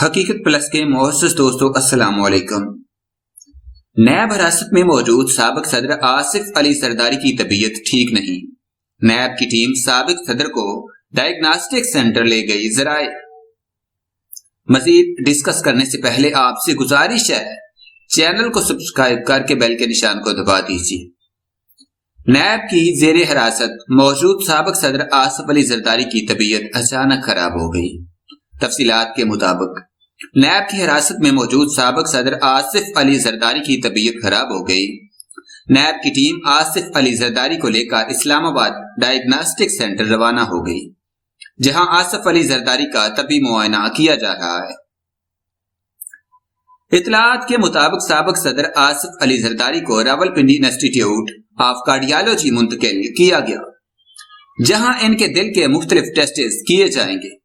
حقیقت پلس کے معزز دوستو السلام علیکم۔ نیب حراست میں موجود سابق صدر آصف علی زرداری کی طبیعت ٹھیک نہیں۔ نیب کی ٹیم سابق صدر کو ڈائگناسٹک سینٹر لے گئی۔ ذرائع مزید ڈسکس کرنے سے پہلے آپ سے گزارش ہے چینل کو سبسکرائب کر کے بیل کے نشان کو دبا دیجیے۔ نیب کی زیر حراست موجود سابق صدر آصف علی زرداری کی طبیعت اچانک خراب ہو گئی۔ تفصیلات کے مطابق نیب کی حراست میں موجود سابق صدر آصف علی زرداری کی طبیعت خراب ہو گئی۔ نیب کی ٹیم آصف علی زرداری کو لے کر اسلام آباد ڈائگناسٹک سینٹر روانہ ہو گئی، جہاں آصف علی زرداری کا طبی معائنہ کیا جا رہا ہے۔ اطلاعات کے مطابق سابق صدر آصف علی زرداری کو راولپنڈی انسٹی ٹیوٹ آف کارڈیالوجی منتقل کیا گیا، جہاں ان کے دل کے مختلف ٹیسٹس کیے جائیں گے۔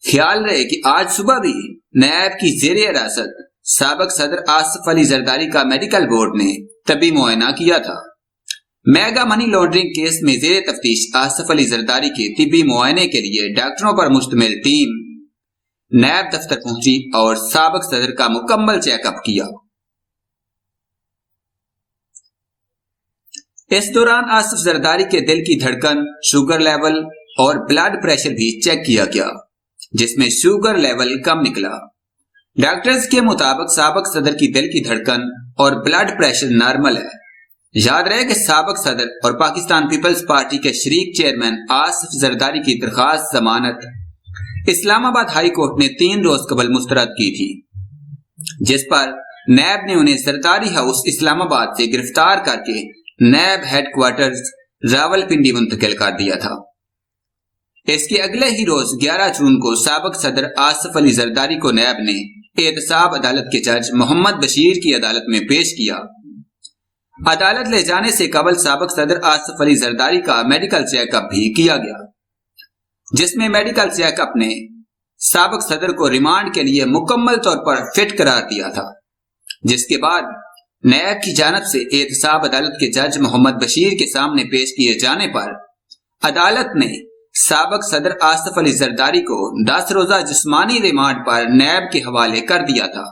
خیال رہے کہ آج صبح بھی نیب کی زیر حراست سابق صدر آصف علی زرداری کا میڈیکل بورڈ نے طبی معائنہ کیا تھا۔ میگا منی لانڈرنگ کیس میں زیر تفتیش آصف علی زرداری کے طبی معائنے کے لیے ڈاکٹروں پر مشتمل ٹیم نیب دفتر پہنچی اور سابق صدر کا مکمل چیک اپ کیا۔ اس دوران آصف زرداری کے دل کی دھڑکن، شوگر لیول اور بلڈ پریشر بھی چیک کیا گیا، جس میں شوگر لیول کم نکلا۔ ڈاکٹرز کے مطابق سابق صدر کی دل کی دھڑکن اور بلڈ پریشر نارمل ہے۔ یاد رہے کہ سابق صدر اور پاکستان پیپلز پارٹی کے شریک چیئرمین آصف زرداری کی درخواست ضمانت اسلام آباد ہائی کورٹ نے 3 روز قبل مسترد کی تھی، جس پر نیب نے انہیں زرداری ہاؤس اسلام آباد سے گرفتار کر کے نیب ہیڈ کوارٹرز راولپنڈی منتقل کر دیا تھا۔ اس کے اگلے ہی روز 11 جون کو سابق صدر آصف علی زرداری کو نیب نے احتساب عدالت کے جج محمد بشیر کی عدالت میں پیش کیا۔ عدالت لے جانے سے قبل سابق صدر آصف علی زرداری کا میڈیکل چیک اپ بھی کیا گیا، جس میں میڈیکل چیک اپ نے سابق صدر کو ریمانڈ کے لیے مکمل طور پر فٹ قرار دیا تھا، جس کے بعد نیب کی جانب سے احتساب عدالت کے جج محمد بشیر کے سامنے پیش کیے جانے پر عدالت نے سابق صدر آصف علی زرداری کو 10 روزہ جسمانی ریمانڈ پر نیب کے حوالے کر دیا تھا۔